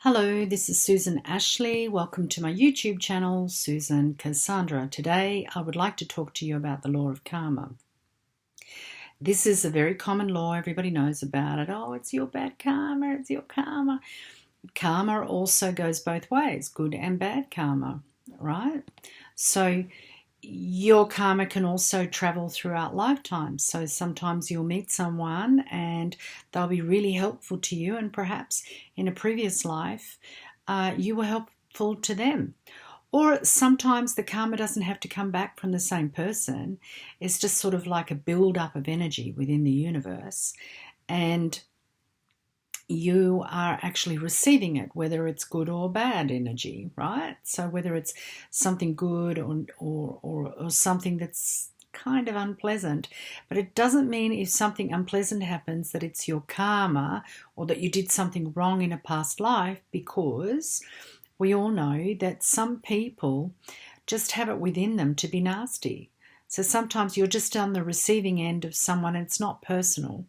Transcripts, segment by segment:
Hello, this is Susan Ashley. Welcome to my YouTube channel, Susan Kassandra. Today, I would like to talk to you about the law of karma. This is a very common law. Everybody knows about it. Oh, it's your bad karma. It's your karma. Karma also goes both ways, good and bad karma, right? So your karma can also travel throughout lifetimes. So sometimes you'll meet someone and they'll be really helpful to you, and perhaps in a previous life you were helpful to them. Or sometimes the karma doesn't have to come back from the same person. It's just sort of like a build-up of energy within the universe, and you are actually receiving it, whether it's good or bad energy, right? So whether it's something good or something that's kind of unpleasant. But it doesn't mean if something unpleasant happens that it's your karma or that you did something wrong in a past life, because we all know that some people just have it within them to be nasty. So sometimes you're just on the receiving end of someone and it's not personal.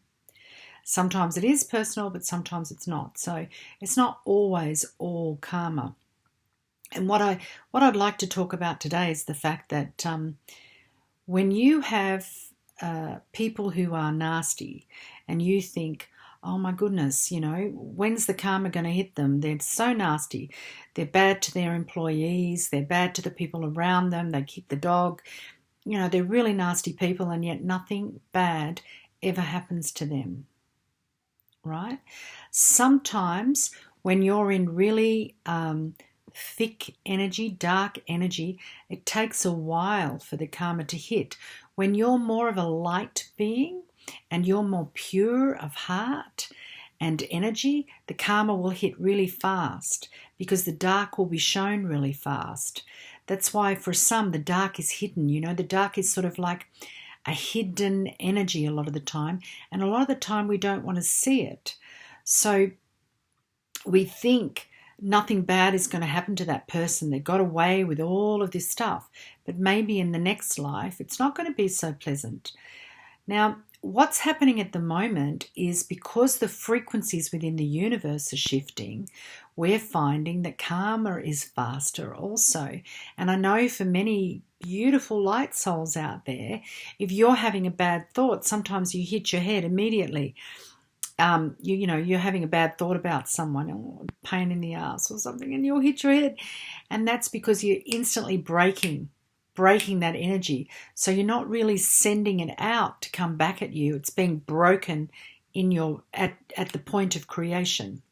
Sometimes it is personal, but sometimes it's not. So it's not always all karma. And what I'd like to talk about today is the fact that when you have people who are nasty and you think, oh my goodness, when's the karma going to hit them? They're so nasty. They're bad to their employees. They're bad to the people around them. They kick the dog. They're really nasty people, and yet nothing bad ever happens to them. Right? Sometimes when you're in really thick energy, dark energy, it takes a while for the karma to hit. When you're more of a light being and you're more pure of heart and energy, the karma will hit really fast because the dark will be shown really fast. That's why for some the dark is hidden. The dark is sort of like a hidden energy a lot of the time, and a lot of the time we don't want to see it. So we think nothing bad is going to happen to that person. They got away with all of this stuff, but maybe in the next life it's not going to be so pleasant. Now, what's happening at the moment is because the frequencies within the universe are shifting, we're finding that karma is faster also. And I know for many beautiful light souls out there, if you're having a bad thought, sometimes you hit your head immediately. You're having a bad thought about someone, pain in the ass or something, and you'll hit your head. And that's because you're instantly breaking that energy. So you're not really sending it out to come back at you. It's being broken at the point of creation.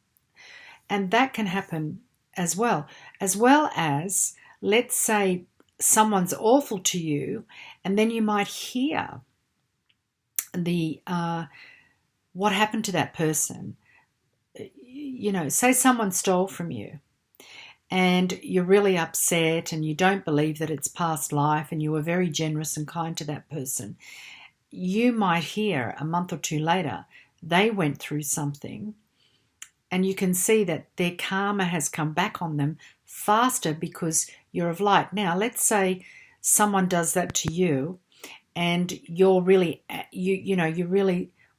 And that can happen as well as let's say someone's awful to you, and then you might hear what happened to that person. Say someone stole from you and you're really upset and you don't believe that it's past life and you were very generous and kind to that person. You might hear a month or two later they went through something, and you can see that their karma has come back on them faster because you're of light. Now, let's say someone does that to you and you're really,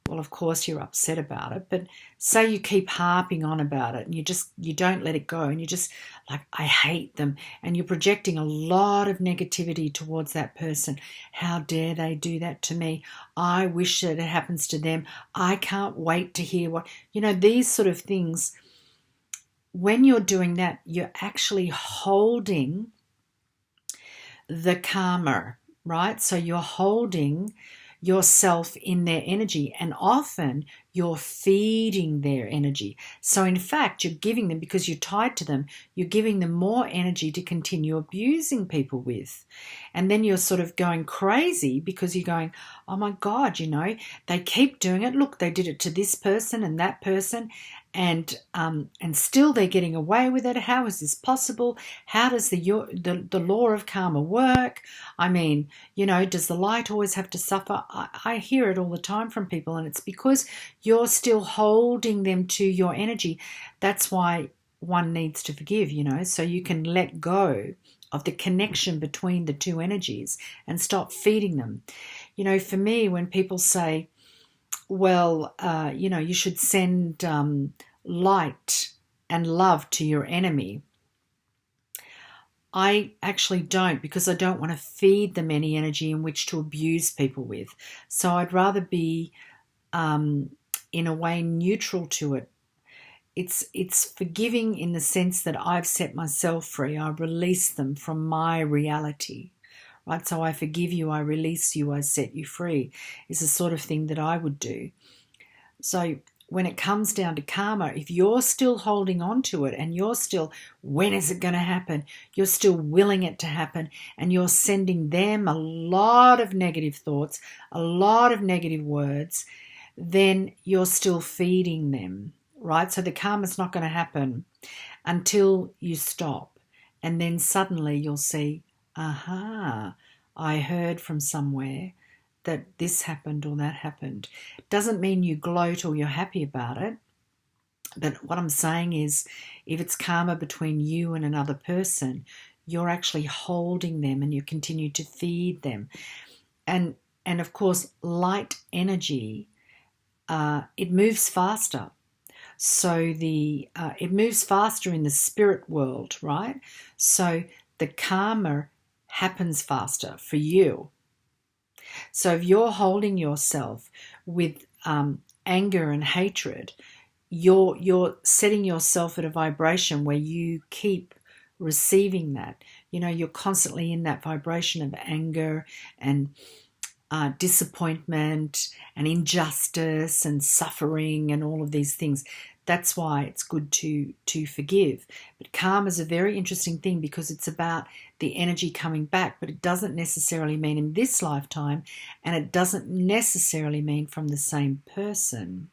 well, of course you're upset about it, but say you keep harping on about it and you don't let it go, and you just like, I hate them, and you're projecting a lot of negativity towards that person. How dare they do that to me? I wish that it happens to them. I can't wait to hear these sort of things. When you're doing that, you're actually holding the karma, right? So you're holding yourself in their energy, and often you're feeding their energy. So in fact, you're giving them, because you're tied to them, you're giving them more energy to continue abusing people with. And then you're sort of going crazy because you're going, oh my God, they keep doing it. Look, they did it to this person and that person, and still they're getting away with it. How is this possible? How does the law of karma work? I mean, does the light always have to suffer? I hear it all the time from people, and it's because you're still holding them to your energy. That's why one needs to forgive, so you can let go of the connection between the two energies and stop feeding them. For me, when people say, well, you should send light and love to your enemy. I actually don't, because I don't want to feed them any energy in which to abuse people with. So I'd rather be, in a way, neutral to it. It's forgiving in the sense that I've set myself free. I release them from my reality, right? So I forgive you, I release you, I set you free is the sort of thing that I would do. So when it comes down to karma, if you're still holding on to it and you're still, when is it going to happen? You're still willing it to happen, and you're sending them a lot of negative thoughts, a lot of negative words, then you're still feeding them, right? So the karma's not going to happen until you stop. And then suddenly you'll see, aha, I heard from somewhere that this happened or that happened. Doesn't mean you gloat or you're happy about it. But what I'm saying is, if it's karma between you and another person, you're actually holding them and you continue to feed them. And of course, light energy, it moves faster. So it moves faster in the spirit world, right? So the karma happens faster for you. So if you're holding yourself with anger and hatred, you're setting yourself at a vibration where you keep receiving that. You're constantly in that vibration of anger and disappointment and injustice and suffering and all of these things. That's why it's good to forgive. But karma is a very interesting thing, because it's about the energy coming back, but it doesn't necessarily mean in this lifetime, and it doesn't necessarily mean from the same person.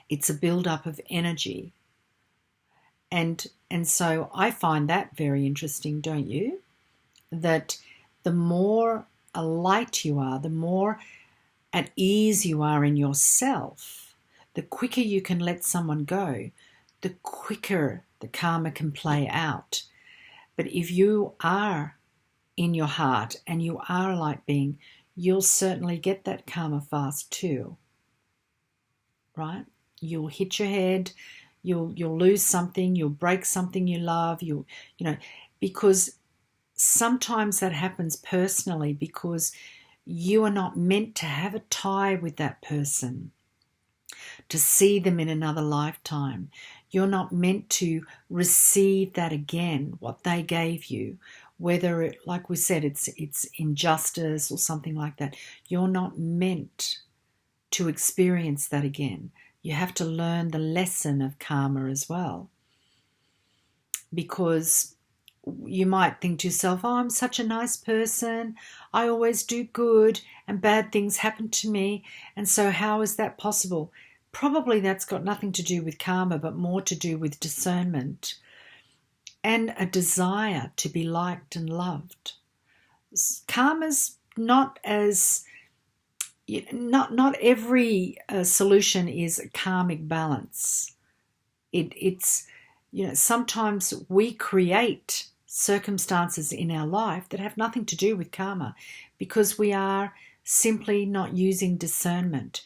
It's a build-up of energy. And so I find that very interesting, don't you? That the more light you are, the more at ease you are in yourself, the quicker you can let someone go, the quicker the karma can play out. But if you are in your heart and you are a light being, you'll certainly get that karma fast too, right? You'll hit your head, you'll lose something, you'll break something you love, because sometimes that happens personally because you are not meant to have a tie with that person, to see them in another lifetime. You're not meant to receive that again, what they gave you, whether it, like we said, it's injustice or something like that. You're not meant to experience that again. You have to learn the lesson of karma as well. Because you might think to yourself, oh, I'm such a nice person, I always do good, and bad things happen to me, and so how is that possible? Probably that's got nothing to do with karma, but more to do with discernment and a desire to be liked and loved. Karma's not as... Not every solution is a karmic balance. It's sometimes we create circumstances in our life that have nothing to do with karma, because we are simply not using discernment.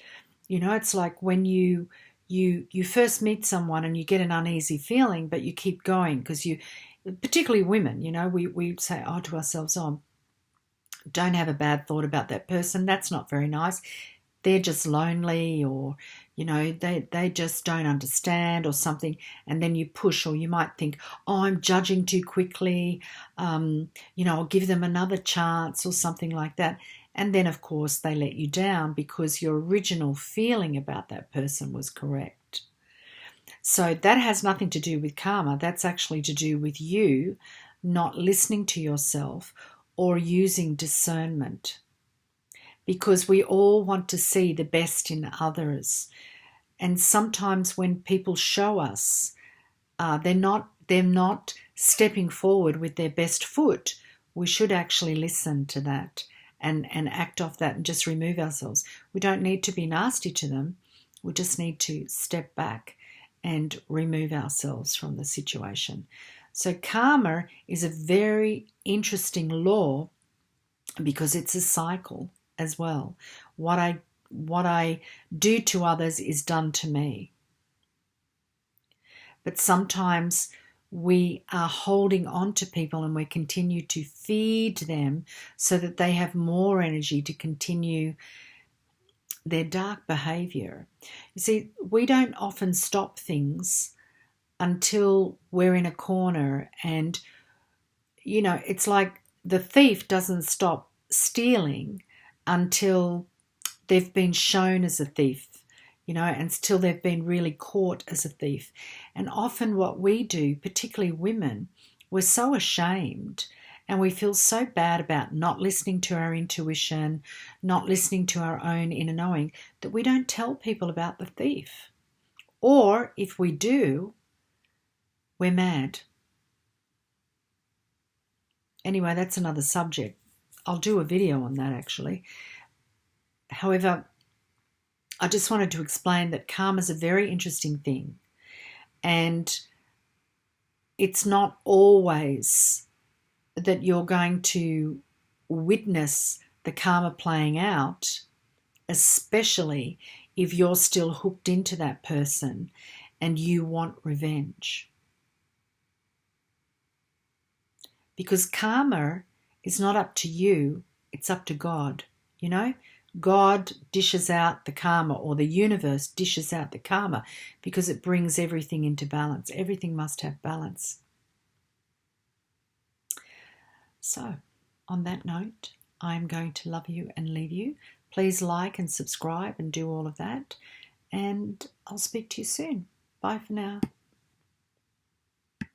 It's like when you first meet someone and you get an uneasy feeling, but you keep going because particularly women, we say to ourselves, oh, don't have a bad thought about that person. That's not very nice. They're just lonely, or, they just don't understand or something. And then you push, or you might think, oh, I'm judging too quickly. I'll give them another chance or something like that. And then, of course, they let you down because your original feeling about that person was correct. So that has nothing to do with karma. That's actually to do with you not listening to yourself or using discernment. Because we all want to see the best in others. And sometimes when people show us, they're not stepping forward with their best foot, we should actually listen to that and act off that and just remove ourselves. We don't need to be nasty to them. We just need to step back and remove ourselves from the situation. So karma is a very interesting law because it's a cycle as well. What I do to others is done to me. But sometimes we are holding on to people and we continue to feed them so that they have more energy to continue their dark behavior. You see, we don't often stop things until we're in a corner, and it's like the thief doesn't stop stealing until they've been shown as a thief, and until they've been really caught as a thief. And often what we do, particularly women, we're so ashamed and we feel so bad about not listening to our intuition, not listening to our own inner knowing, that we don't tell people about the thief. Or if we do, we're mad. Anyway, that's another subject. I'll do a video on that actually. However, I just wanted to explain that karma is a very interesting thing, and it's not always that you're going to witness the karma playing out, especially if you're still hooked into that person and you want revenge. Because karma is not up to you, it's up to God. God dishes out the karma, or the universe dishes out the karma, because it brings everything into balance. Everything must have balance. So, on that note, I'm going to love you and leave you. Please like and subscribe and do all of that. And I'll speak to you soon. Bye for now.